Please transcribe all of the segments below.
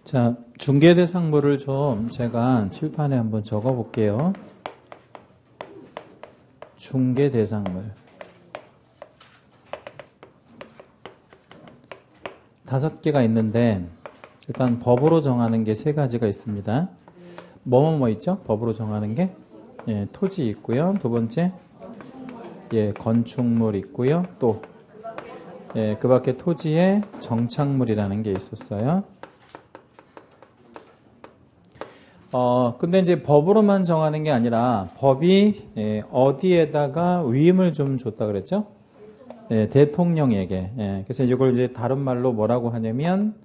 자, 중개대상물을 좀 제가 칠판에 한번 적어 볼게요. 중개대상물. 5개가 있는데 일단 법으로 정하는 게 3가지가 있습니다. 뭐 있죠? 법으로 정하는 게 토지 있고요. 두 번째 건축물 있고요. 또 그 밖에 토지에 정착물이라는 게 있었어요. 근데 이제 법으로만 정하는 게 아니라 법이 어디에다가 위임을 좀 줬다 그랬죠? 대통령에게. 그래서 이걸 이제 다른 말로 뭐라고 하냐면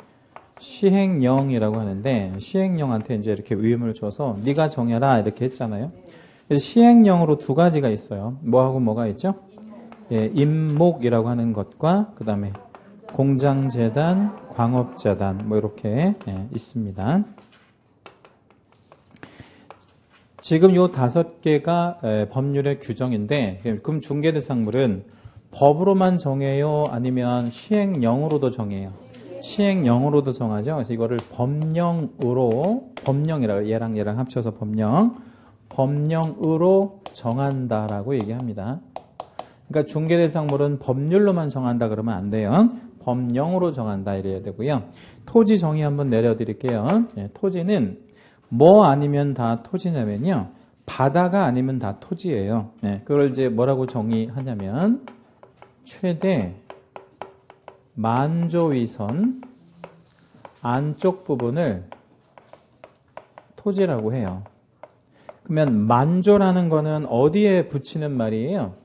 시행령이라고 하는데, 시행령한테 이제 이렇게 위임을 줘서 네가 정해라 이렇게 했잖아요. 그래서 시행령으로 2가지가 있어요. 뭐하고 뭐가 있죠? 임목이라고 하는 것과 그 다음에 공장재단, 광업재단 뭐 이렇게 있습니다. 지금 요 5개가 법률의 규정인데, 그럼 중개대상물은 법으로만 정해요? 아니면 시행령으로도 정해요? 시행령으로도 정하죠. 그래서 이거를 법령이라고, 얘랑 합쳐서 법령으로 정한다라고 얘기합니다. 그러니까 중개대상물은 법률로만 정한다 그러면 안 돼요. 법령으로 정한다 이래야 되고요. 토지 정의 한번 내려드릴게요. 토지는 뭐 아니면 다 토지냐면요. 바다가 아니면 다 토지예요. 그걸 이제 뭐라고 정의하냐면 최대 만조위선 안쪽 부분을 토지라고 해요. 그러면 만조라는 거는 어디에 붙이는 말이에요?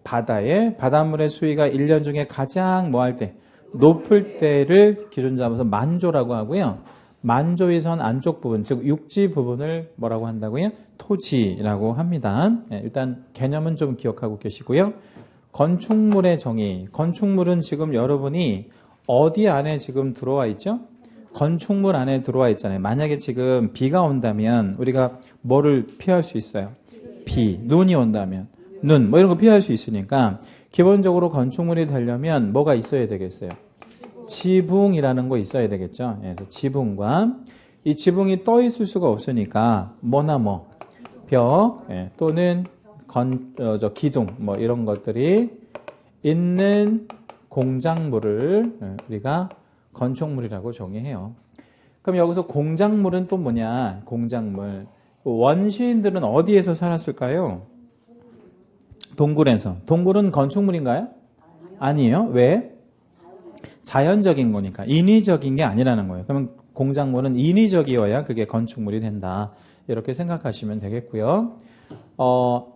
바다에 바닷물의 수위가 1년 중에 가장 뭐 할 때 높을 때를 기준 잡아서 만조라고 하고요. 만조위선 안쪽 부분, 즉 육지 부분을 뭐라고 한다고요? 토지라고 합니다. 일단 개념은 좀 기억하고 계시고요. 건축물의 정의. 건축물은 지금 여러분이 어디 안에 지금 들어와 있죠? 건축물 안에 들어와 있잖아요. 만약에 지금 비가 온다면 우리가 뭐를 피할 수 있어요? 비. 눈이 온다면 눈, 뭐 이런 거 피할 수 있으니까 기본적으로 건축물이 되려면 뭐가 있어야 되겠어요? 지붕이라는 거 있어야 되겠죠. 그래서 지붕과 이 지붕이 떠 있을 수가 없으니까 뭐나 벽 또는 기둥 뭐 이런 것들이 있는 공작물을 우리가 건축물이라고 정의해요. 그럼 여기서 공작물은 또 뭐냐? 공작물. 원시인들은 어디에서 살았을까요? 동굴에서. 동굴은 건축물인가요? 아니에요. 왜? 자연적인 거니까. 인위적인 게 아니라는 거예요. 그러면 공작물은 인위적이어야 그게 건축물이 된다. 이렇게 생각하시면 되겠고요.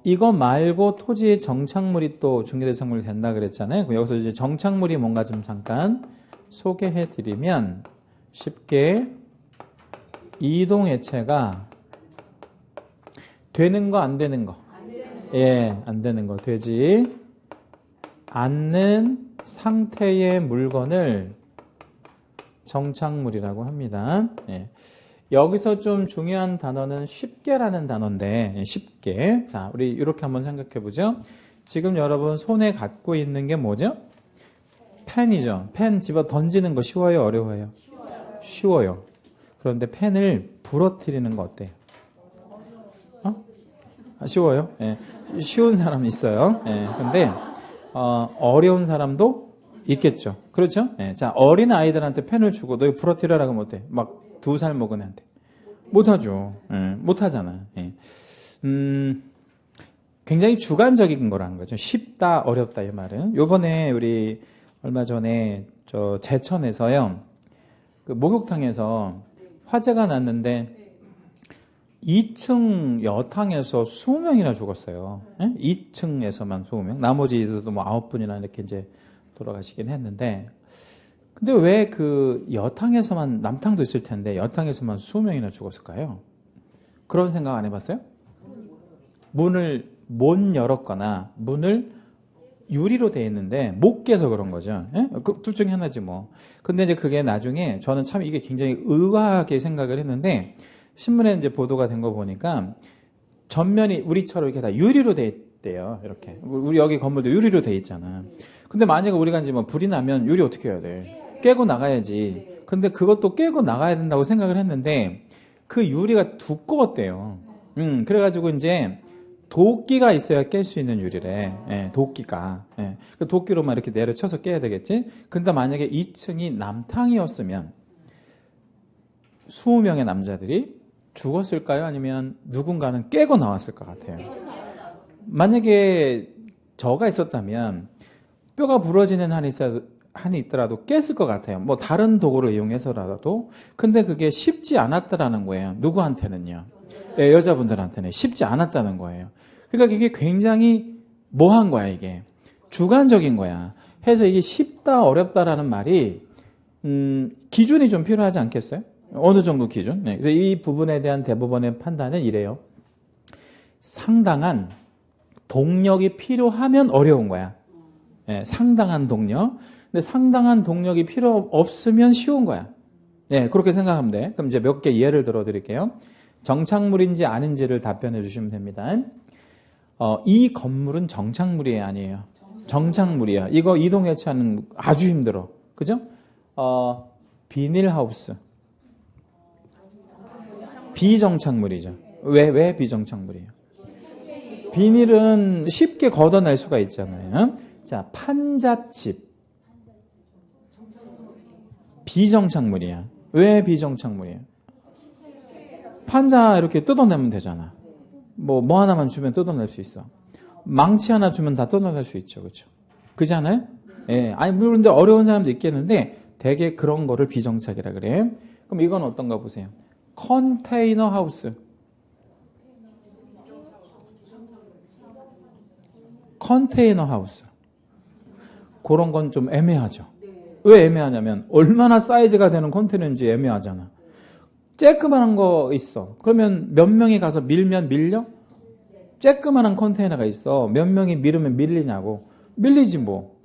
이거 말고 토지의 정착물이 또 중개대상물이 된다 그랬잖아요. 그럼 여기서 이제 정착물이 뭔가 좀 잠깐 소개해 드리면 쉽게 이동해체가 되는 거 안 되는 거? 안 되는 거. 되지 않는 상태의 물건을 정착물이라고 합니다. 여기서 좀 중요한 단어는 쉽게라는 단어인데, 쉽게. 자, 우리 이렇게 한번 생각해 보죠. 지금 여러분 손에 갖고 있는 게 뭐죠? 펜이죠. 펜 집어 던지는 거 쉬워요? 어려워요? 쉬워요. 그런데 펜을 부러뜨리는 거 어때요? 쉬워요? 쉬운 사람이 있어요. 근데 어려운 사람도 있겠죠. 그렇죠? 자, 어린 아이들한테 펜을 주고 너 부러뜨려라고 하면 어때? 막 2살 먹은 애한테 못하죠. 못하잖아. 굉장히 주관적인 거라는 거죠. 쉽다, 어렵다 이 말은. 요번에 우리 얼마 전에 저 제천에서요, 그 목욕탕에서 화재가 났는데 2층 여탕에서 20명이나 죽었어요. 2층에서만 20명. 나머지도 뭐 9분이나 이렇게 이제 돌아가시긴 했는데, 근데 왜 그 여탕에서만, 남탕도 있을 텐데 여탕에서만 20명이나 죽었을까요? 그런 생각 안 해봤어요? 문을 못 열었거나 문을 유리로 되어 있는데 못 깨서 그런 거죠. 둘 중에 하나지 뭐. 근데 이제 그게 나중에 저는 참 이게 굉장히 의아하게 생각을 했는데, 신문에 이제 보도가 된 거 보니까 전면이 우리처럼 이렇게 다 유리로 돼 있대요. 이렇게. 우리 여기 건물도 유리로 돼 있잖아. 근데 만약에 우리가 이제 뭐 불이 나면 유리 어떻게 해야 돼? 깨고 나가야지. 근데 그것도 깨고 나가야 된다고 생각을 했는데 그 유리가 두꺼웠대요. 그래가지고 이제 도끼가 있어야 깰 수 있는 유리래. 예, 도끼가. 예, 그 도끼로만 이렇게 내려쳐서 깨야 되겠지? 근데 만약에 2층이 남탕이었으면 20명의 남자들이 죽었을까요? 아니면 누군가는 깨고 나왔을 것 같아요. 만약에 저가 있었다면 뼈가 부러지는 한이 있더라도 깼을 것 같아요. 뭐 다른 도구를 이용해서라도. 근데 그게 쉽지 않았다라는 거예요. 누구한테는요? 예, 여자분들한테는 쉽지 않았다는 거예요. 그러니까 이게 굉장히 뭐한 거야, 이게. 주관적인 거야. 해서 이게 쉽다, 어렵다라는 말이, 기준이 좀 필요하지 않겠어요? 어느 정도 기준? 네. 그래서 이 부분에 대한 대법원의 판단은 이래요. 상당한 동력이 필요하면 어려운 거야. 네, 상당한 동력. 근데 상당한 동력이 필요 없으면 쉬운 거야. 네, 그렇게 생각하면 돼. 그럼 이제 몇 개 예를 들어 드릴게요. 정착물인지 아닌지를 답변해 주시면 됩니다. 이 건물은 정착물이 아니에요. 정착물이야. 이거 이동 해체하는 아주 힘들어. 그죠? 비닐하우스. 비정착물이죠. 왜 비정착물이에요? 비닐은 쉽게 걷어낼 수가 있잖아요. 자, 판잣집. 비정착물이야. 왜 비정착물이에요? 판자 이렇게 뜯어내면 되잖아. 뭐 하나만 주면 뜯어낼 수 있어. 망치 하나 주면 다 뜯어낼 수 있죠. 그렇죠? 그렇지 않아요? 예. 아니, 물론 어려운 사람도 있겠는데 되게 그런 거를 비정착이라 그래. 그럼 이건 어떤가 보세요. 컨테이너 하우스. 컨테이너 하우스. 그런 건 좀 애매하죠. 왜 애매하냐면 얼마나 사이즈가 되는 컨테이너인지 애매하잖아. 쬐끄만한 거 있어. 그러면 몇 명이 가서 밀면 밀려? 쬐끄만한 컨테이너가 있어. 몇 명이 밀으면 밀리냐고. 밀리지 뭐.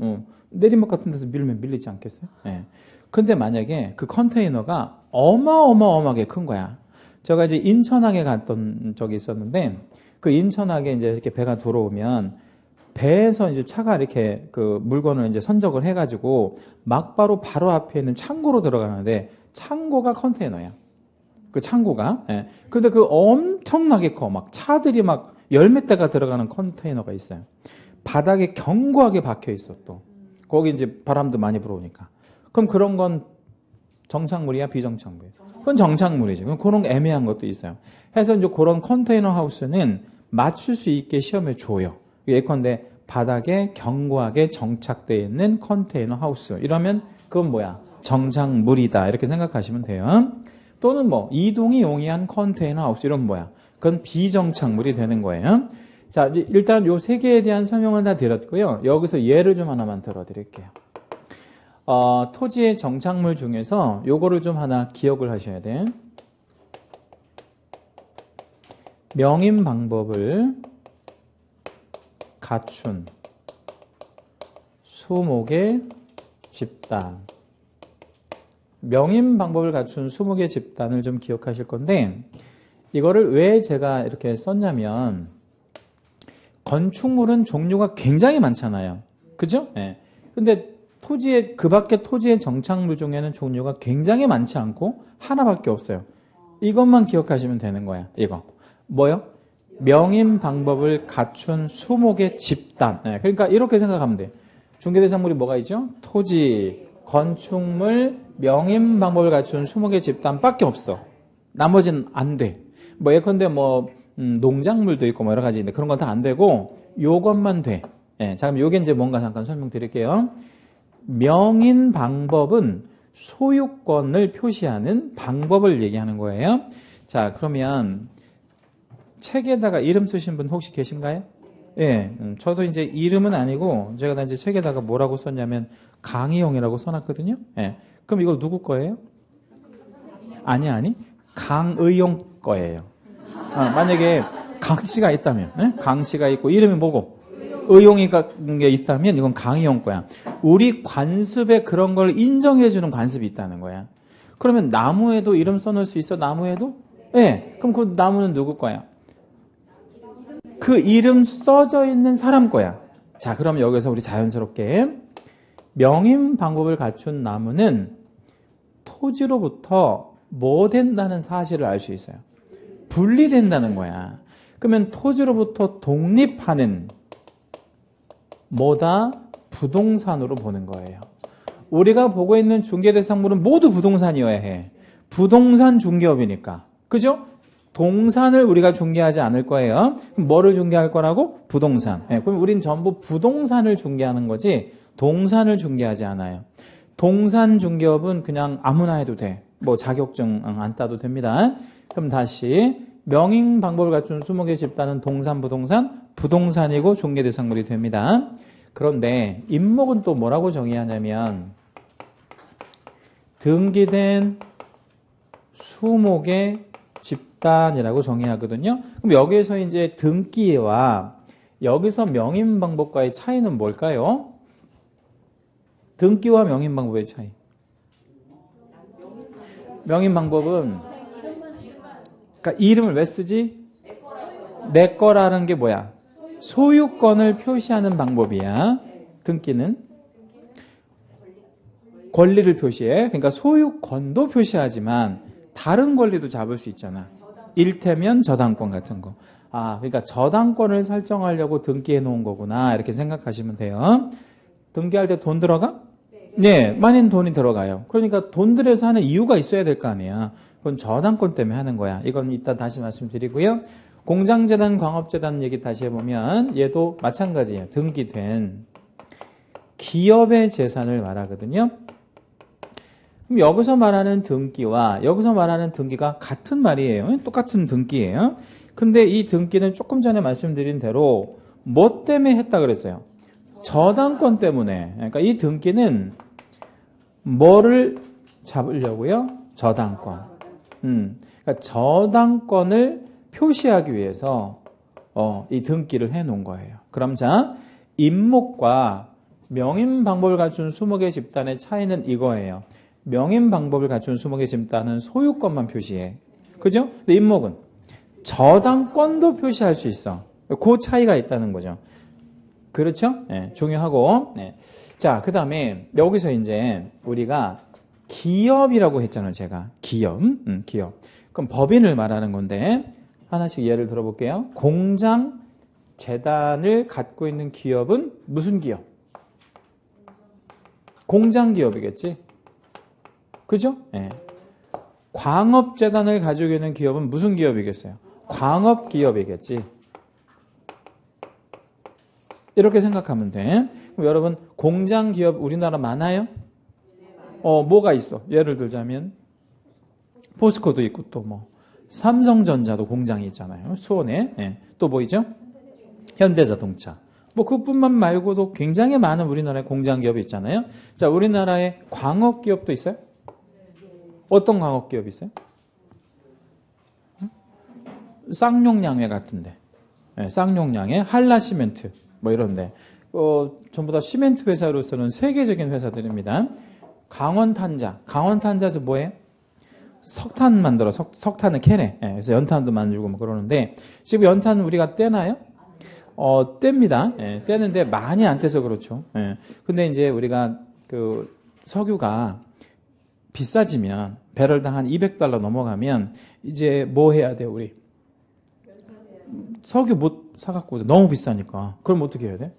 내리막 같은 데서 밀면 밀리지 않겠어요? 예. 근데 만약에 그 컨테이너가 어마어마하게 큰 거야. 제가 이제 인천항에 갔던 적이 있었는데 그 인천항에 이제 이렇게 배가 들어오면 배에서 이제 차가 이렇게 그 물건을 이제 선적을 해가지고 막바로 바로 앞에 있는 창고로 들어가는데 창고가 컨테이너야. 그 창고가. 예. 근데 그 엄청나게 커. 막 차들이 막 열몇 대가 들어가는 컨테이너가 있어요. 바닥에 견고하게 박혀 있어 또. 거기 이제 바람도 많이 불어오니까. 그럼 그런 건 정착물이야, 비정착물이야? 그건 정착물이지. 그럼 그런 애매한 것도 있어요. 해서 이제 그런 컨테이너 하우스는 맞출 수 있게 시험에 줘요. 예컨대 바닥에 견고하게 정착되어 있는 컨테이너 하우스. 이러면 그건 뭐야? 정착물이다. 이렇게 생각하시면 돼요. 또는 뭐 이동이 용이한 컨테이너 하우스. 이런 뭐야? 그건 비정착물이 되는 거예요. 자, 일단 요 세 개에 대한 설명은 다 드렸고요. 여기서 예를 좀 하나만 들어드릴게요. 토지의 정착물 중에서 요거를 좀 하나 기억을 하셔야 돼. 명인 방법을 갖춘 수목의 집단. 명인 방법을 갖춘 수목의 집단을 좀 기억하실 건데 이거를 왜 제가 이렇게 썼냐면 건축물은 종류가 굉장히 많잖아요. 그죠? 네. 근데 그 밖에 토지의 정착물 중에는 종류가 굉장히 많지 않고 하나밖에 없어요. 이것만 기억하시면 되는 거야. 이거. 뭐요? 명인 방법을 갖춘 수목의 집단. 네, 그러니까 이렇게 생각하면 돼. 중개대상물이 뭐가 있죠? 토지, 건축물, 명인 방법을 갖춘 수목의 집단밖에 없어. 나머지는 안 돼. 뭐 예컨대 뭐 농작물도 있고 뭐 여러 가지 있는데 그런 건 다 안 되고 요것만 돼. 네, 자 그럼 요게 이제 뭔가 잠깐 설명드릴게요. 명인 방법은 소유권을 표시하는 방법을 얘기하는 거예요. 자 그러면 책에다가 이름 쓰신 분 혹시 계신가요? 예, 저도 이제 이름은 아니고 제가 이제 책에다가 뭐라고 썼냐면 강희용이라고 써놨거든요. 예, 그럼 이거 누구 거예요? 아니 강의용 거예요. 만약에 강씨가 있다면, 예? 강씨가 있고 이름이 뭐고 의용이가 있다면 이건 강희용 거야. 우리 관습에 그런 걸 인정해주는 관습이 있다는 거야. 그러면 나무에도 이름 써놓을 수 있어? 나무에도? 예, 그럼 그 나무는 누구 거야? 그 이름 써져 있는 사람 거야. 자, 그럼 여기서 우리 자연스럽게 명인 방법을 갖춘 나무는 토지로부터 뭐 된다는 사실을 알 수 있어요. 분리된다는 거야. 그러면 토지로부터 독립하는 뭐다? 부동산으로 보는 거예요. 우리가 보고 있는 중개대상물은 모두 부동산이어야 해. 부동산 중개업이니까. 그죠? 동산을 우리가 중개하지 않을 거예요. 그럼 뭐를 중개할 거라고? 부동산. 네, 그럼 우린 전부 부동산을 중개하는 거지 동산을 중개하지 않아요. 동산 중개업은 그냥 아무나 해도 돼. 뭐 자격증 안 따도 됩니다. 그럼 다시 명인 방법을 갖춘 20개 집단은 동산, 부동산, 부동산이고 중개대상물이 됩니다. 그런데 임목은 또 뭐라고 정의하냐면 등기된 수목의 집단이라고 정의하거든요. 그럼 여기에서 이제 등기와 여기서 명인 방법과의 차이는 뭘까요? 등기와 명인 방법의 차이. 명인 방법은 그러니까 이름을 왜 쓰지? 내 거라는 게 뭐야? 소유권을 표시하는 방법이야. 등기는 권리를 표시해. 그러니까 소유권도 표시하지만 다른 권리도 잡을 수 있잖아. 일테면 저당권 같은 거. 그러니까 저당권을 설정하려고 등기해 놓은 거구나. 이렇게 생각하시면 돼요. 등기할 때 돈 들어가? 네, 많은 돈이 들어가요. 그러니까 돈 들여서 하는 이유가 있어야 될 거 아니야. 그건 저당권 때문에 하는 거야. 이건 이따 다시 말씀드리고요. 공장재단, 광업재단 얘기 다시 해보면 얘도 마찬가지예요. 등기된 기업의 재산을 말하거든요. 그럼 여기서 말하는 등기와 여기서 말하는 등기가 같은 말이에요. 똑같은 등기예요. 근데 이 등기는 조금 전에 말씀드린 대로 뭐 때문에 했다 그랬어요? 저당권 때문에. 그러니까 이 등기는 뭐를 잡으려고요? 저당권. 그러니까 저당권을 표시하기 위해서 이 등기를 해놓은 거예요. 그럼 자, 임목과 명인 방법을 갖춘 20개 집단의 차이는 이거예요. 명인 방법을 갖춘 20개 집단은 소유권만 표시해. 그죠? 근데 임목은 저당권도 표시할 수 있어. 그 차이가 있다는 거죠. 그렇죠? 네, 중요하고. 네. 자, 그 다음에 여기서 이제 우리가 기업이라고 했잖아요. 제가 기업. 기업. 그럼 법인을 말하는 건데 하나씩 예를 들어볼게요. 공장 재단을 갖고 있는 기업은 무슨 기업? 공장 기업이겠지. 그죠? 네. 광업재단을 가지고 있는 기업은 무슨 기업이겠어요? 광업기업이겠지. 이렇게 생각하면 돼. 그럼 여러분 공장 기업 우리나라 많아요? 뭐가 있어? 예를 들자면 포스코도 있고 또 뭐 삼성전자도 공장이 있잖아요. 수원에. 네. 또 뭐 있죠? 현대자동차. 뭐 그뿐만 말고도 굉장히 많은 우리나라의 공장 기업이 있잖아요. 자, 우리나라에 광업 기업도 있어요? 어떤 광업 기업이 있어요? 쌍용양회 같은데. 네, 쌍용양회, 한라시멘트 뭐 이런데. 전부 다 시멘트 회사로서는 세계적인 회사들입니다. 강원탄자에서 뭐해? 석탄 만들어. 석탄을 캐내. 예, 그래서 연탄도 만들고 뭐 그러는데 지금 연탄 우리가 떼나요? 뗍니다. 예, 떼는데 많이 안 떼서 그렇죠. 예. 근데 이제 우리가 그 석유가 비싸지면 배럴당 한 $200 넘어가면 이제 뭐 해야 돼요, 우리? 석유 못 사갖고 너무 비싸니까. 그럼 어떻게 해야 돼?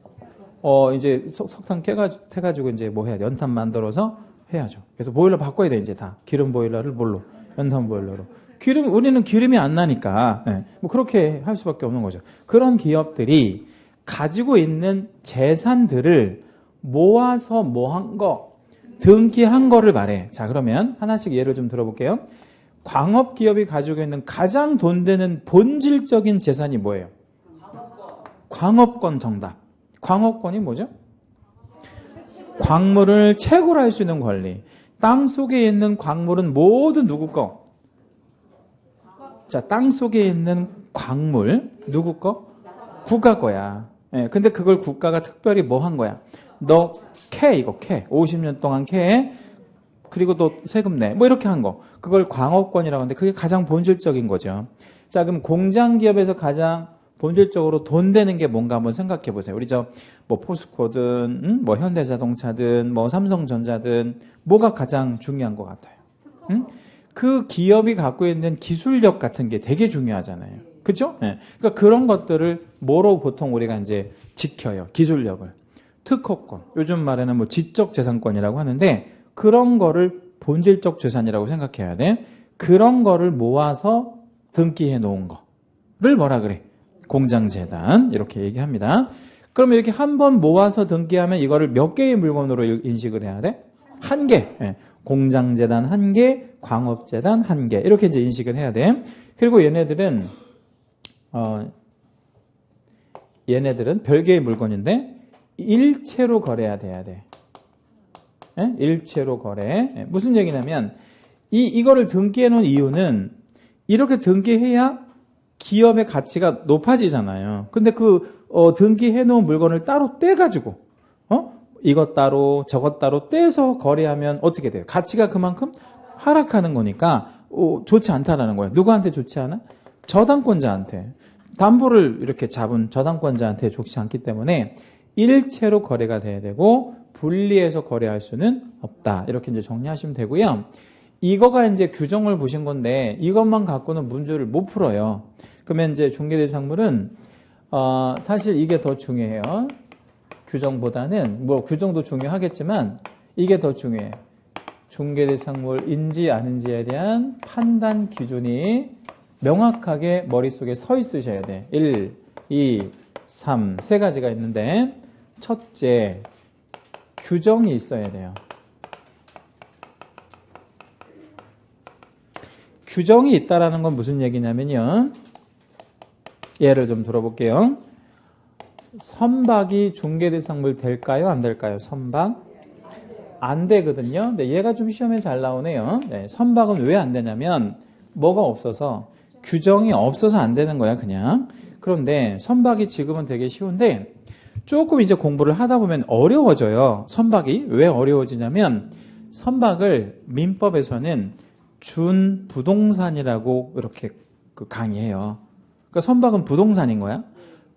이제 석탄 캐가지고 이제 뭐 해야 돼? 연탄 만들어서 해야죠. 그래서 보일러 바꿔야 돼, 이제 다. 기름 보일러를 뭘로? 연탄 보일러로. 우리는 기름이 안 나니까, 네, 뭐 그렇게 할 수밖에 없는 거죠. 그런 기업들이 가지고 있는 재산들을 모아서 뭐한 거, 등기한 거를 말해. 자, 그러면 하나씩 예를 좀 들어볼게요. 광업 기업이 가지고 있는 가장 돈 되는 본질적인 재산이 뭐예요? 광업권 정답. 광업권이 뭐죠? 광물을 채굴 할 수 있는 권리. 땅 속에 있는 광물은 모두 누구 거? 자, 땅 속에 있는 광물 누구 거? 국가 거야. 예, 근데 그걸 국가가 특별히 뭐 한 거야? 너 이거 50년 동안 그리고 또 세금 내. 뭐 이렇게 한 거. 그걸 광업권이라고 하는데 그게 가장 본질적인 거죠. 자, 그럼 공장 기업에서 가장 본질적으로 돈 되는 게 뭔가 한번 생각해 보세요. 우리 뭐 포스코든, 뭐 현대자동차든, 뭐 삼성전자든, 뭐가 가장 중요한 것 같아요? 그 기업이 갖고 있는 기술력 같은 게 되게 중요하잖아요. 그죠? 네. 그러니까 그런 것들을 뭐로 보통 우리가 이제 지켜요? 기술력을. 특허권. 요즘 말에는 뭐 지적재산권이라고 하는데 그런 거를 본질적 재산이라고 생각해야 돼. 그런 거를 모아서 등기해 놓은 거를 뭐라 그래? 공장재단. 이렇게 얘기합니다. 그럼 이렇게 한번 모아서 등기하면 이거를 몇 개의 물건으로 인식을 해야 돼? 한 개. 네. 공장재단 1개, 광업재단 1개. 이렇게 이제 인식을 해야 돼. 그리고 얘네들은 별개의 물건인데 일체로 거래해야 돼야 돼. 예? 일체로 거래. 예. 무슨 얘기냐면 이거를 등기해 놓은 이유는 이렇게 등기해야 기업의 가치가 높아지잖아요. 근데 등기해 놓은 물건을 따로 떼가지고 이것 따로 저것 따로 떼서 거래하면 어떻게 돼요? 가치가 그만큼 하락하는 거니까 좋지 않다라는 거예요. 누구한테 좋지 않아? 저당권자한테. 담보를 이렇게 잡은 저당권자한테 좋지 않기 때문에 일체로 거래가 돼야 되고 분리해서 거래할 수는 없다. 이렇게 이제 정리하시면 되고요. 이거가 이제 규정을 보신 건데 이것만 갖고는 문제를 못 풀어요. 그러면 이제 중개대상물은 사실 이게 더 중요해요. 규정보다는 뭐 규정도 중요하겠지만 이게 더 중요해요. 중개대상물인지 아닌지에 대한 판단 기준이 명확하게 머릿속에 서 있으셔야 돼. 1, 2, 3, 세 가지가 있는데 첫째, 규정이 있어야 돼요. 규정이 있다라는 건 무슨 얘기냐면요. 예를 좀 들어볼게요. 선박이 중개대상물 될까요? 안 될까요? 선박? 안 되거든요. 근데 얘가 좀 시험에 잘 나오네요. 네, 선박은 왜 안 되냐면 뭐가 없어서 규정이 없어서 안 되는 거야 그냥. 그런데 선박이 지금은 되게 쉬운데 조금 이제 공부를 하다 보면 어려워져요. 선박이 왜 어려워지냐면 선박을 민법에서는 준부동산이라고 이렇게 강의해요. 그러니까 선박은 부동산인 거야.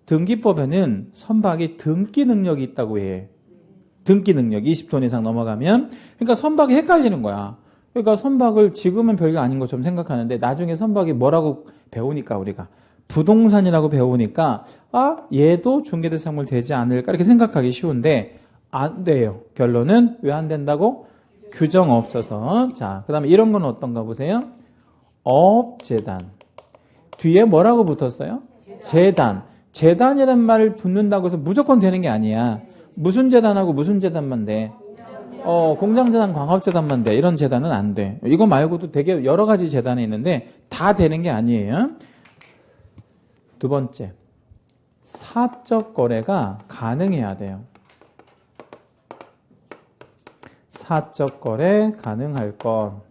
등기법에는 선박이 등기 능력이 있다고 해. 등기 능력 20톤 이상 넘어가면. 그러니까 선박이 헷갈리는 거야. 그러니까 선박을 지금은 별게 아닌 것처럼 생각하는데 나중에 선박이 뭐라고 배우니까 우리가 부동산이라고 배우니까 얘도 중개대상물 되지 않을까 이렇게 생각하기 쉬운데 안 돼요. 결론은 왜 안 된다고? 규정 없어서. 자, 그 다음에 이런 건 어떤가 보세요. 업재단. 뒤에 뭐라고 붙었어요? 재단. 재단이라는 말을 붙는다고 해서 무조건 되는 게 아니야. 무슨 재단하고 무슨 재단만 돼? 공장재단, 광업재단만 돼. 이런 재단은 안 돼. 이거 말고도 되게 여러 가지 재단이 있는데 다 되는 게 아니에요. 두 번째, 사적 거래가 가능해야 돼요. 사적 거래 가능할 것.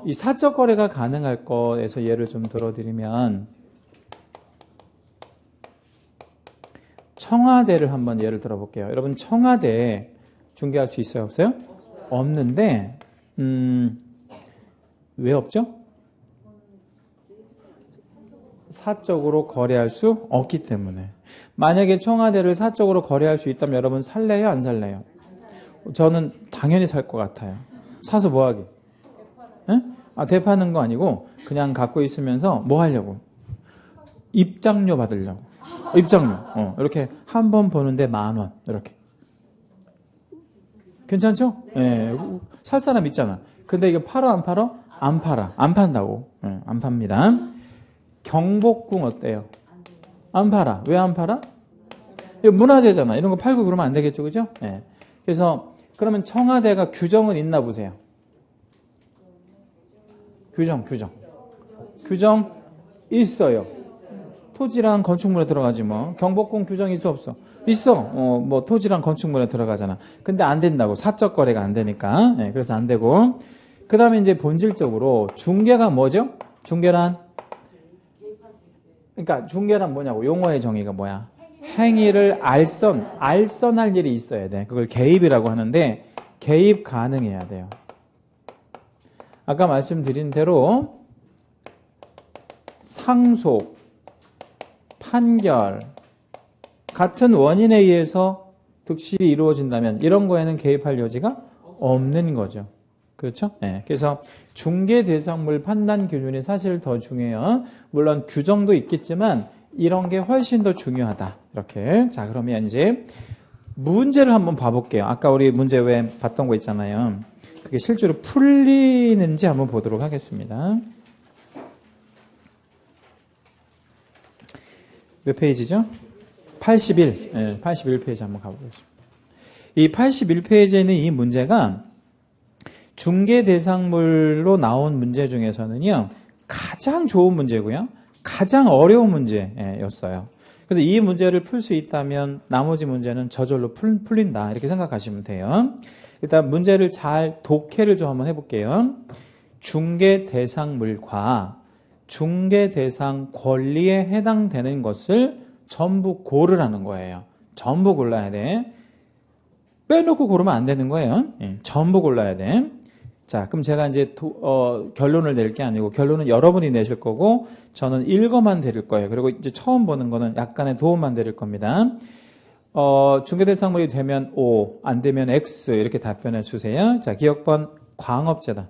이 사적 거래가 가능할 것에서 예를 좀 들어드리면 청와대를 한번 예를 들어볼게요. 여러분 청와대 중개할 수 있어요? 없어요? 없는데 왜 없죠? 사적으로 거래할 수 없기 때문에. 만약에 청와대를 사적으로 거래할 수 있다면 여러분 살래요? 안 살래요? 저는 당연히 살 것 같아요. 사서 뭐 하기? 대파는 거 아니고 그냥 갖고 있으면서 뭐 하려고? 입장료 받으려고. 입장료. 이렇게 한 번 보는데 10,000원. 이렇게. 괜찮죠? 예. 살 사람 있잖아. 근데 이거 팔어 안 팔어? 안 팔아. 안 판다고. 안 팝니다. 경복궁 어때요? 안 팔아. 왜 안 팔아? 이거 문화재잖아. 이런 거 팔고 그러면 안 되겠죠. 그죠? 예. 그래서 그러면 청와대가 규정은 있나 보세요. 규정 있어요. 토지랑 건축물에 들어가지 뭐. 경복궁 규정 있어 없어? 있어. 뭐 토지랑 건축물에 들어가잖아. 근데 안 된다고. 사적 거래가 안 되니까. 네, 그래서 안 되고. 그 다음에 이제 본질적으로 중개가 뭐죠? 중개란? 그러니까 중개란 뭐냐고. 용어의 정의가 뭐야? 행위를 알선할 일이 있어야 돼. 그걸 개입이라고 하는데 개입 가능해야 돼요. 아까 말씀드린 대로 상속, 판결, 같은 원인에 의해서 득실이 이루어진다면 이런 거에는 개입할 여지가 없는 거죠. 그렇죠? 네. 그래서 중개 대상물 판단 기준이 사실 더 중요해요. 물론 규정도 있겠지만 이런 게 훨씬 더 중요하다. 이렇게. 자, 그러면 이제 문제를 한번 봐볼게요. 아까 우리 문제 왜 봤던 거 있잖아요. 그게 실제로 풀리는지 한번 보도록 하겠습니다. 몇 페이지죠? 81. 네, 81페이지 한번 가보겠습니다. 이 81페이지에 있는 이 문제가 중개 대상물로 나온 문제 중에서는요, 가장 좋은 문제고요. 가장 어려운 문제였어요. 그래서 이 문제를 풀 수 있다면 나머지 문제는 저절로 풀린다. 이렇게 생각하시면 돼요. 일단 문제를 잘 독해를 좀 한번 해볼게요. 중개 대상물과 중개 대상 권리에 해당되는 것을 전부 고르라는 거예요. 전부 골라야 돼. 빼놓고 고르면 안 되는 거예요. 전부 골라야 돼. 자, 그럼 제가 이제 결론을 낼 게 아니고 결론은 여러분이 내실 거고 저는 읽어만 드릴 거예요. 그리고 이제 처음 보는 거는 약간의 도움만 드릴 겁니다. 중개대상물이 되면 O, 안 되면 X 이렇게 답변해 주세요. 자, 기억번 광업재단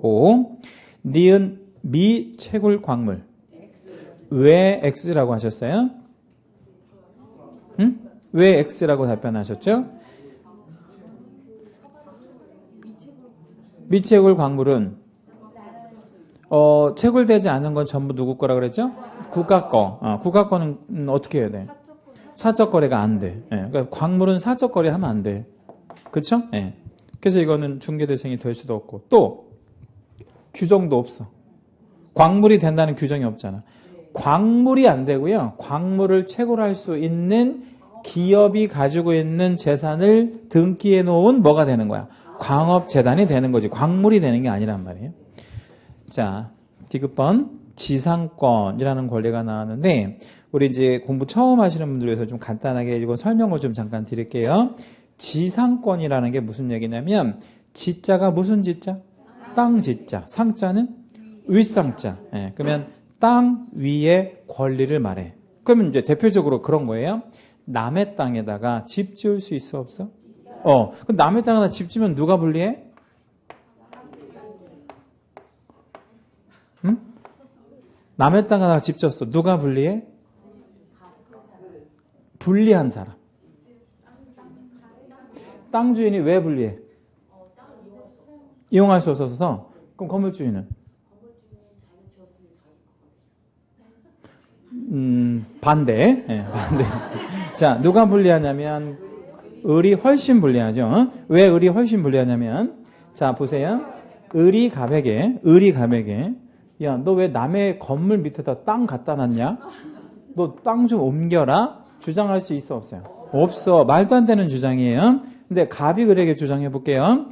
O, 니은 미채굴 광물 왜 X라고 하셨어요? 응? 왜 X라고 답변하셨죠? 미채굴 광물은 채굴되지 않은 건 전부 누구 거라 그랬죠? 국가 거. 국가 거는 어떻게 해야 돼? 사적 거래가 안 돼. 그러니까 광물은 사적 거래 하면 안 돼. 그렇죠? 그래서 이거는 중개 대상이 될 수도 없고 또 규정도 없어. 광물이 된다는 규정이 없잖아. 광물이 안 되고요. 광물을 채굴할 수 있는 기업이 가지고 있는 재산을 등기해 놓은 뭐가 되는 거야? 광업재단이 되는 거지. 광물이 되는 게 아니란 말이에요. 자, 디귿번 지상권이라는 권리가 나왔는데 우리 이제 공부 처음 하시는 분들 위해서 좀 간단하게 이거 설명을 좀 잠깐 드릴게요. 지상권이라는 게 무슨 얘기냐면 지자가 무슨 지자? 땅 지자. 상자는 윗상자. 그러면 땅 위에 권리를 말해. 그러면 이제 대표적으로 그런 거예요. 남의 땅에다가 집 지을 수 있어 없어? 그럼 남의 땅에다 집 지면 누가 불리해? 응? 남의 땅에다가 집 지었어. 누가 불리해? 불리한 사람. 땅 주인이 왜 불리해? 이용할 수 없어서. 그럼 건물 주인은? 반대. 반대. 자, 누가 불리하냐면 을이 훨씬 불리하죠. 왜 을이 훨씬 불리하냐면 자, 보세요. 을이 갑에게 야, 너 왜 남의 건물 밑에다 땅 갖다 놨냐? 너 땅 좀 옮겨라. 주장할 수 있어 없어요? 없어. 말도 안 되는 주장이에요. 근데 갑이 을에게 주장해 볼게요.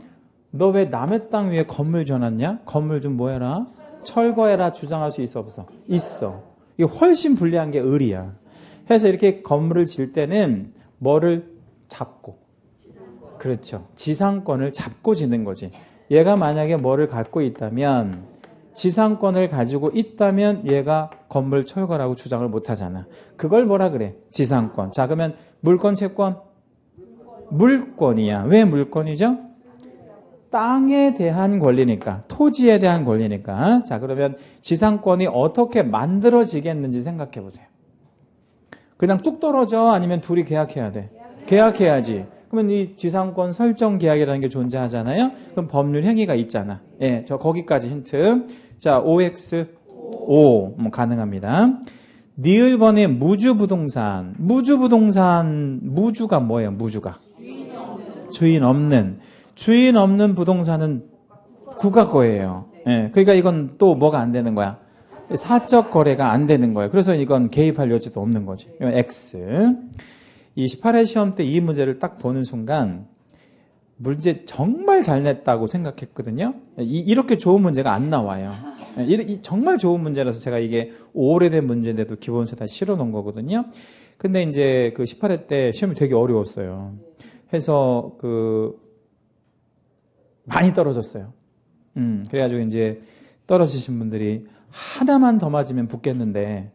너 왜 남의 땅 위에 건물 줘놨냐? 건물 좀 뭐 해라? 철거해라. 주장할 수 있어 없어? 있어. 이게 훨씬 불리한 게 을이야. 해서 이렇게 건물을 질 때는 뭐를 잡고, 그렇죠. 지상권을 잡고 지는 거지. 얘가 만약에 뭐를 갖고 있다면, 지상권을 가지고 있다면 얘가 건물 철거라고 주장을 못 하잖아. 그걸 뭐라 그래? 지상권. 자, 그러면 물권, 채권? 물권이야. 왜 물권이죠? 땅에 대한 권리니까, 토지에 대한 권리니까. 자, 그러면 지상권이 어떻게 만들어지겠는지 생각해 보세요. 그냥 뚝 떨어져? 아니면 둘이 계약해야 돼? 계약해야지. 그러면 이 지상권 설정 계약이라는 게 존재하잖아요. 그럼 법률 행위가 있잖아. 저 거기까지 힌트. 자, OX, O 가능합니다. 니을번의 무주부동산. 무주가 뭐예요? 무주가 주인 없는 부동산은 국가 거예요. 그러니까 이건 또 뭐가 안 되는 거야? 사적 거래가 안 되는 거예요. 그래서 이건 개입할 여지도 없는 거지. 이건 X. 이 18회 시험 때 이 문제를 딱 보는 순간 문제 정말 잘 냈다고 생각했거든요. 이렇게 좋은 문제가 안 나와요. 정말 좋은 문제라서 제가 이게 오래된 문제인데도 기본세 다 실어 놓은 거거든요. 근데 이제 그 18회 때 시험이 되게 어려웠어요. 해서 많이 떨어졌어요. 그래가지고 이제 떨어지신 분들이 하나만 더 맞으면 붙겠는데,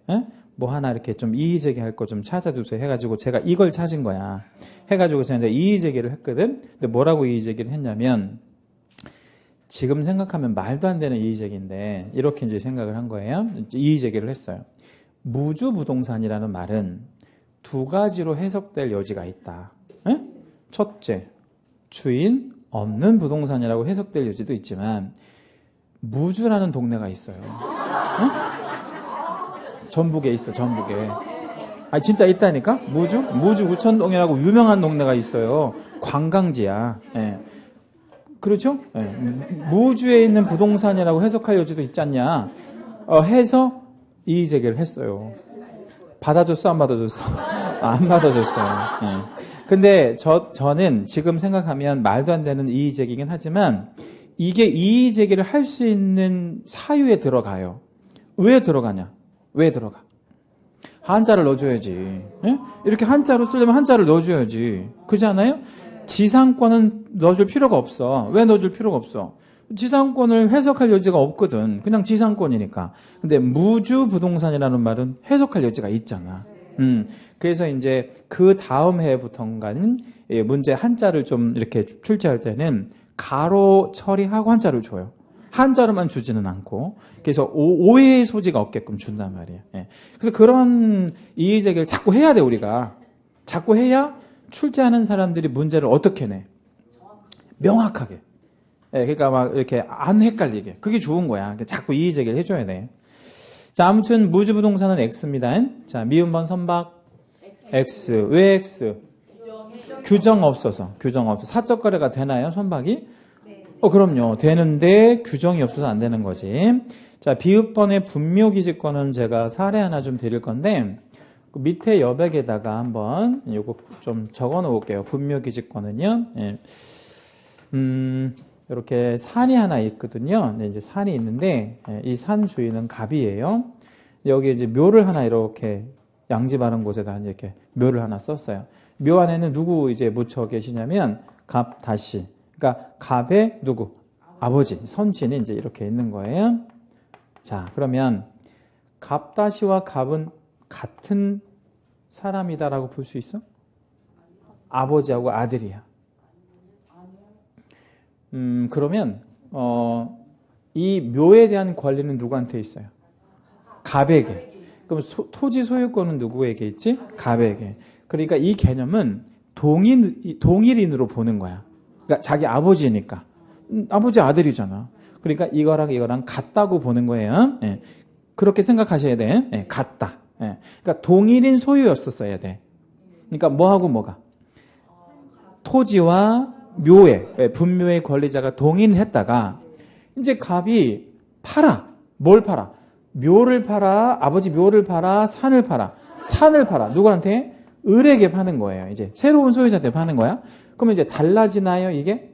뭐 하나 이렇게 좀 이의제기할 거 좀 찾아주세요 해가지고 제가 이걸 찾은 거야. 해가지고 제가 이제 이의제기를 했거든. 근데 뭐라고 이의제기를 했냐면 지금 생각하면 말도 안 되는 이의제기인데 이렇게 이제 생각을 한 거예요. 이의제기를 했어요. 무주부동산이라는 말은 두 가지로 해석될 여지가 있다. 에? 첫째, 주인 없는 부동산이라고 해석될 여지도 있지만 무주라는 동네가 있어요. 전북에 있어, 전북에. 아니 진짜 있다니까? 무주 우천동이라고 유명한 동네가 있어요. 관광지야. 예. 그렇죠? 예. 무주에 있는 부동산이라고 해석할 여지도 있지 않냐? 해서 이의제기를 했어요. 받아줬어, 안 받아줬어? 안 받아줬어요. 예. 근데 저는 지금 생각하면 말도 안 되는 이의제기긴 하지만 이게 이의제기를 할 수 있는 사유에 들어가요. 왜 들어가냐? 왜 들어가? 한자를 넣어줘야지. 예? 이렇게 한자로 쓰려면 한자를 넣어줘야지. 그렇지 않아요? 지상권은 넣어줄 필요가 없어. 왜 넣어줄 필요가 없어? 지상권을 해석할 여지가 없거든. 그냥 지상권이니까. 근데 무주부동산이라는 말은 해석할 여지가 있잖아. 그래서 이제 그 다음 해부터인가는 문제 한자를 좀 이렇게 출제할 때는 가로 처리하고 한자를 줘요. 한자로만 주지는 않고. 그래서 오해의 소지가 없게끔 준단 말이에요. 예. 그래서 그런 이의제기를 자꾸 해야 돼, 우리가. 자꾸 해야 출제하는 사람들이 문제를 어떻게 내? 명확하게. 예, 그러니까 막 이렇게 안 헷갈리게. 그게 좋은 거야. 자꾸 이의제기를 해줘야 돼. 자, 아무튼 무주부동산은 X입니다. 자, 미음번 선박 X. 왜 X? 규정 없어서. 사적 거래가 되나요, 선박이? 그럼요. 되는데 규정이 없어서 안 되는 거지. 자, 비읍번의 분묘기지권은 제가 사례 하나 좀 드릴 건데 그 밑에 여백에다가 한번 요거 좀 적어 놓을게요. 분묘기지권은요. 예. 이렇게 산이 하나 있거든요. 네, 이제 산이 있는데 이 산 주인은 갑이에요. 여기 이제 묘를 하나 이렇게 양지 바른 곳에다 이렇게 묘를 하나 썼어요. 묘 안에는 누구 이제 묻혀 계시냐면 갑 다시. 그러니까 갑의 누구? 아버지, 선친이 이제 이렇게 있는 거예요. 자, 그러면 갑 다시와 갑은 같은 사람이다라고 볼 수 있어? 아버지하고 아들이야. 그러면 이 묘에 대한 권리는 누구한테 있어요? 갑에게. 그럼 토지 소유권은 누구에게 있지? 갑에게. 그러니까 이 개념은 동일인으로 보는 거야. 그러니까 자기 아버지니까. 아버지 아들이잖아. 그러니까 이거랑 같다고 보는 거예요. 예. 그렇게 생각하셔야 돼. 예. 같다. 예. 그러니까 동일인 소유였었어야 돼. 그러니까 뭐하고 뭐가? 토지와 묘의, 분묘의 권리자가 동일했다가 이제 갑이 팔아. 뭘 팔아? 묘를 팔아. 아버지 묘를 팔아. 산을 팔아. 산을 팔아. 누구한테? 을에게 파는 거예요. 이제 새로운 소유자한테 파는 거야. 그러면 이제 달라지나요, 이게?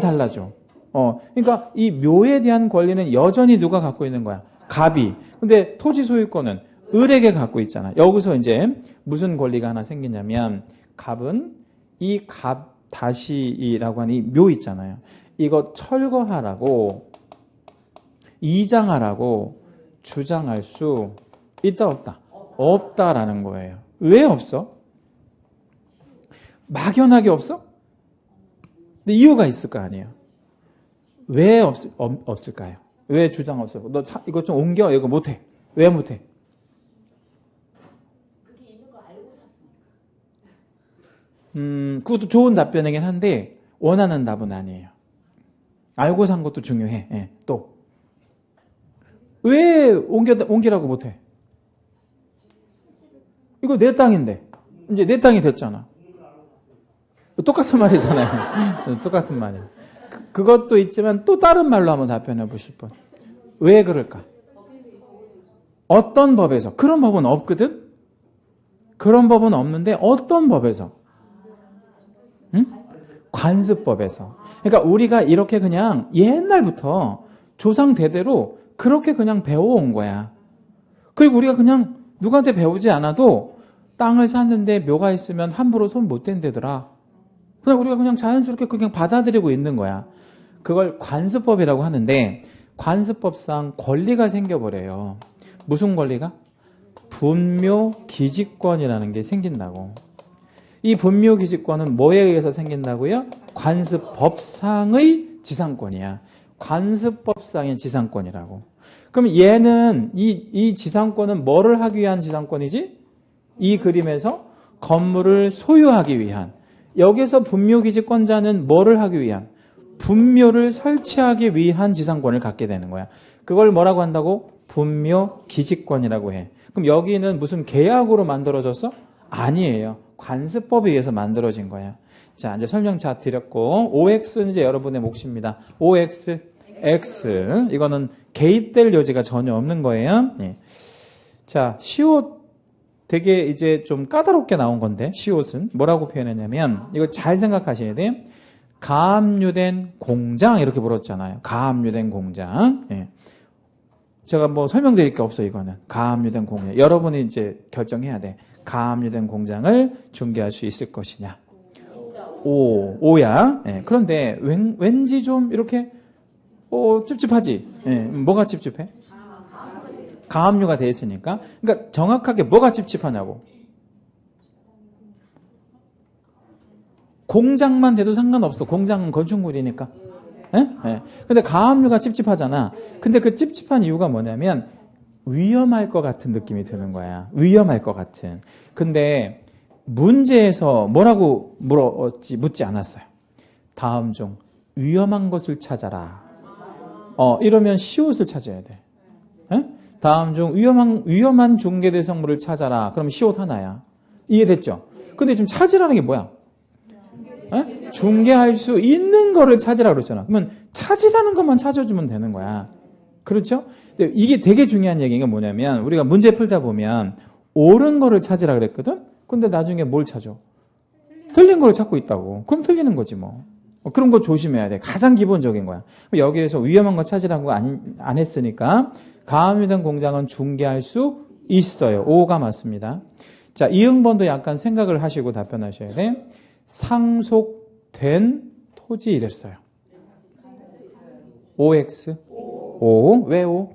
달라져. 그러니까 이 묘에 대한 권리는 여전히 누가 갖고 있는 거야? 갑이. 근데 토지 소유권은 을에게 갖고 있잖아. 여기서 이제 무슨 권리가 하나 생기냐면 갑은 이 갑 다시라고 하는 이 묘 있잖아요. 이거 철거하라고 이장하라고 주장할 수 있다 없다? 없다라는 거예요. 왜 없어? 막연하게 없어? 근데 이유가 있을 거 아니에요. 왜 없을까요? 왜 주장 없어? 너 이거 좀 옮겨. 이거 못해. 왜 못해? 그게 있는 거 알고 샀으니까. 그것도 좋은 답변이긴 한데 원하는 답은 아니에요. 알고 산 것도 중요해. 예, 또. 왜 옮기라고 못해? 이거 내 땅인데. 이제 내 땅이 됐잖아. 똑같은 말이잖아요. 똑같은 말이에요. 그것도 있지만 또 다른 말로 한번 답변해 보실 분. 왜 그럴까? 어떤 법에서? 그런 법은 없거든? 그런 법은 없는데 어떤 법에서? 응? 관습법에서. 그러니까 우리가 이렇게 그냥 옛날부터 조상 대대로 그렇게 그냥 배워온 거야. 그리고 우리가 그냥 누구한테 배우지 않아도 땅을 샀는데 묘가 있으면 함부로 손 못 댄대더라. 그냥 우리가 그냥 자연스럽게 그냥 받아들이고 있는 거야. 그걸 관습법이라고 하는데 관습법상 권리가 생겨버려요. 무슨 권리가? 분묘기지권이라는 게 생긴다고. 이 분묘기지권은 뭐에 의해서 생긴다고요? 관습법상의 지상권이야. 관습법상의 지상권이라고. 그럼 얘는 이 지상권은 뭐를 하기 위한 지상권이지? 이 그림에서 건물을 소유하기 위한. 여기서 분묘기지권자는 뭐를 하기 위한? 분묘를 설치하기 위한 지상권을 갖게 되는 거야. 그걸 뭐라고 한다고? 분묘기지권이라고 해. 그럼 여기는 무슨 계약으로 만들어졌어? 아니에요. 관습법에 의해서 만들어진 거야. 자, 이제 설명 잘 드렸고, OX는 이제 여러분의 몫입니다. OX, X. 이거는 개입될 여지가 전혀 없는 거예요. 예. 자, 시옷 되게 이제 좀 까다롭게 나온 건데, 시옷은 뭐라고 표현했냐면, 이거 잘 생각하셔야 돼요. 가압류된 공장, 이렇게 불렀잖아요. 가압류된 공장. 예. 제가 뭐 설명드릴 게 없어, 이거는. 가압류된 공장. 여러분이 이제 결정해야 돼. 가압류된 공장을 중개할 수 있을 것이냐. 오야. 예. 그런데 왠지 좀 이렇게 찝찝하지. 예. 뭐가 찝찝해? 가압류가 돼 있으니까. 그러니까 정확하게 뭐가 찝찝하냐고. 공장만 돼도 상관없어. 공장은 건축물이니까. 예? 예. 근데 가압류가 찝찝하잖아. 근데 그 찝찝한 이유가 뭐냐면 위험할 것 같은 느낌이 드는 거야. 위험할 것 같은. 근데 문제에서 뭐라고 묻지 않았어요. 다음 중 위험한 것을 찾아라. 이러면 시옷을 찾아야 돼. 예? 다음 중 위험한 중개 대상물을 찾아라. 그럼 시옷 하나야. 이해됐죠? 근데 지금 찾으라는 게 뭐야? 에? 중개할 수 있는 거를 찾으라 그랬잖아. 그러면 찾으라는 것만 찾아주면 되는 거야. 그렇죠? 근데 이게 되게 중요한 얘기가 뭐냐면 우리가 문제 풀다 보면 옳은 거를 찾으라 그랬거든? 근데 나중에 뭘 찾아? 틀린 걸 찾고 있다고. 그럼 틀리는 거지 뭐. 그런 거 조심해야 돼. 가장 기본적인 거야. 여기에서 위험한 거 찾으라고 안 했으니까 가압류된 공장은 중개할 수 있어요. 5가 맞습니다. 자, 이응번도 약간 생각을 하시고 답변하셔야 돼. 상속된 토지 이랬어요. OX. O. 왜 O?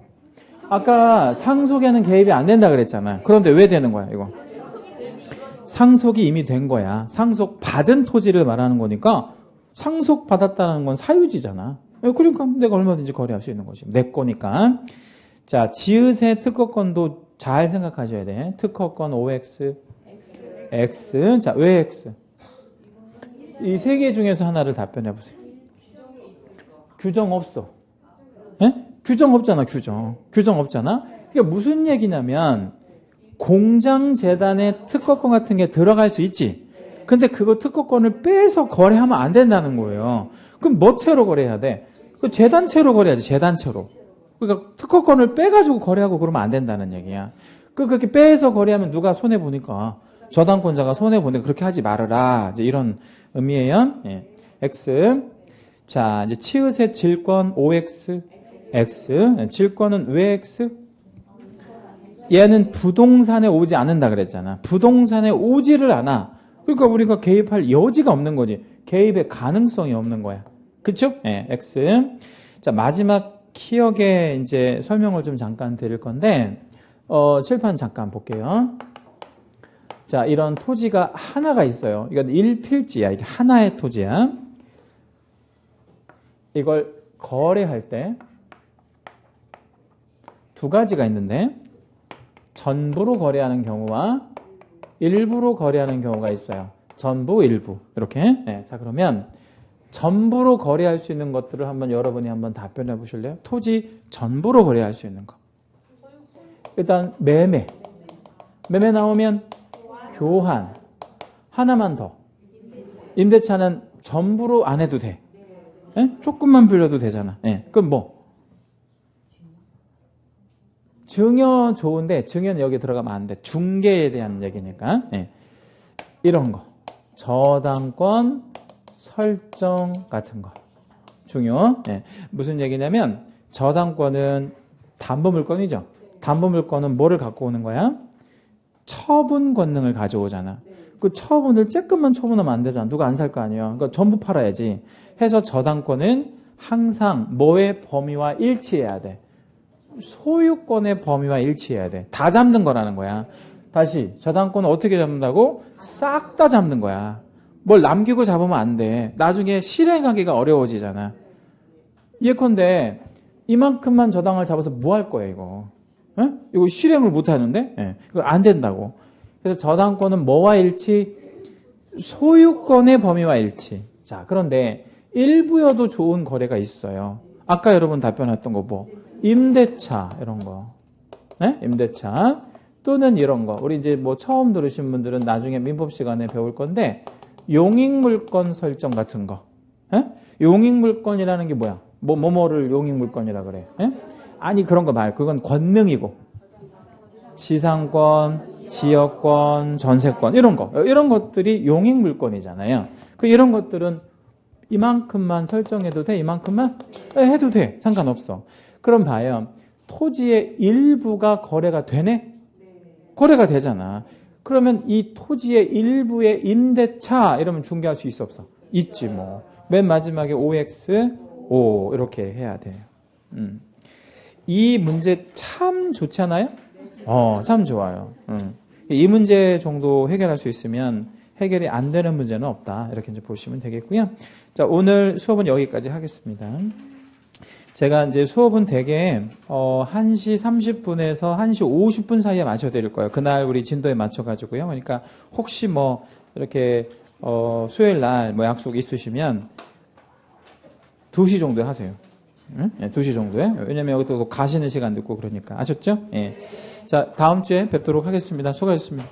아까 상속에는 개입이 안 된다 그랬잖아요. 그런데 왜 되는 거야, 이거? 상속이 이미 된 거야. 상속받은 토지를 말하는 거니까 상속받았다는 건 사유지잖아. 그러니까 내가 얼마든지 거래할 수 있는 거지. 내 거니까. 자, 지읒의 특허권도 잘 생각하셔야 돼. 특허권 OX, X. 자, 왜 X? 이 세 개 중에서 하나를 답변해 보세요. 규정 없어. 예? 규정 없잖아, 규정. 규정 없잖아? 그게 무슨 얘기냐면, 공장재단의 특허권 같은 게 들어갈 수 있지. 근데 그거 특허권을 빼서 거래하면 안 된다는 거예요. 그럼 뭐 채로 거래해야 돼? 그 재단채로 거래해야지, 재단채로. 그러니까 특허권을 빼가지고 거래하고 그러면 안 된다는 얘기야. 그렇게 빼서 거래하면 누가 손해보니까, 저당권자가 손해보니까 그렇게 하지 말아라. 이제 이런 의미예요. 예. X. 자, 이제 치읓의 질권 OX, X. 질권은 왜 X? 얘는 부동산에 오지 않는다 그랬잖아. 부동산에 오지를 않아. 그러니까 우리가 개입할 여지가 없는 거지. 개입의 가능성이 없는 거야. 그쵸? 예, X. 자, 마지막 키역의 이제 설명을 좀 잠깐 드릴 건데, 칠판 잠깐 볼게요. 자, 이런 토지가 하나가 있어요. 이건 1필지야. 이게 하나의 토지야. 이걸 거래할 때 두 가지가 있는데 전부로 거래하는 경우와 일부로 거래하는 경우가 있어요. 전부, 일부 이렇게. 네, 자, 그러면 전부로 거래할 수 있는 것들을 한번 여러분이 한번 답변해 보실래요? 토지 전부로 거래할 수 있는 거. 일단 매매 나오면 교환. 하나만 더. 임대차는 전부로 안 해도 돼. 네? 조금만 빌려도 되잖아. 네. 그럼 뭐? 증여 좋은데 증여는 여기 들어가면 안 돼. 중개에 대한 얘기니까. 네. 이런 거. 저당권 설정 같은 거. 중요. 네. 무슨 얘기냐면 저당권은 담보물건이죠. 담보물건은 뭐를 갖고 오는 거야? 처분 권능을 가져오잖아. 그 처분을 조금만 처분하면 안 되잖아. 누가 안 살 거 아니에요. 그러니까 전부 팔아야지. 해서 저당권은 항상 뭐의 범위와 일치해야 돼? 소유권의 범위와 일치해야 돼. 다 잡는 거라는 거야. 다시 저당권은 어떻게 잡는다고? 싹 다 잡는 거야. 뭘 남기고 잡으면 안 돼. 나중에 실행하기가 어려워지잖아. 예컨대 이만큼만 저당을 잡아서 뭐 할 거야 이거? 에? 이거 실행을 못 하는데? 예. 이거 안 된다고. 그래서 저당권은 뭐와 일치? 소유권의 범위와 일치. 자, 그런데 일부여도 좋은 거래가 있어요. 아까 여러분 답변했던 거 뭐? 임대차 이런 거. 네? 임대차 또는 이런 거. 우리 이제 뭐 처음 들으신 분들은 나중에 민법 시간에 배울 건데 용익물권 설정 같은 거. 에? 용익물권이라는 게 뭐야? 뭐를 용익물권이라 그래? 에? 아니 그런 거 말. 그건 권능이고 시상권, 지역권, 전세권 이런 거. 이런 것들이 용익물권이잖아요. 그 이런 것들은 이만큼만 설정해도 돼? 이만큼만? 해도 돼. 상관없어. 그럼 봐요. 토지의 일부가 거래가 되네? 거래가 되잖아. 그러면 이 토지의 일부의 임대차 이러면 중개할 수 있어 없어? 있지 뭐. 맨 마지막에 OX5 이렇게 해야 돼요. 이 문제 참 좋지 않아요? 참 좋아요. 이 문제 정도 해결할 수 있으면 해결이 안 되는 문제는 없다. 이렇게 이제 보시면 되겠고요. 자, 오늘 수업은 여기까지 하겠습니다. 제가 이제 수업은 대개 1시 30분에서 1시 50분 사이에 마쳐 드릴 거예요. 그날 우리 진도에 맞춰 가지고요. 그러니까 혹시 뭐 이렇게 수요일 날 뭐 약속 있으시면 2시 정도에 하세요. 응? 네, 2시 정도에. 왜냐면 여기 또 가시는 시간도 있고 그러니까. 아셨죠? 예. 자, 다음 주에 뵙도록 하겠습니다. 수고하셨습니다.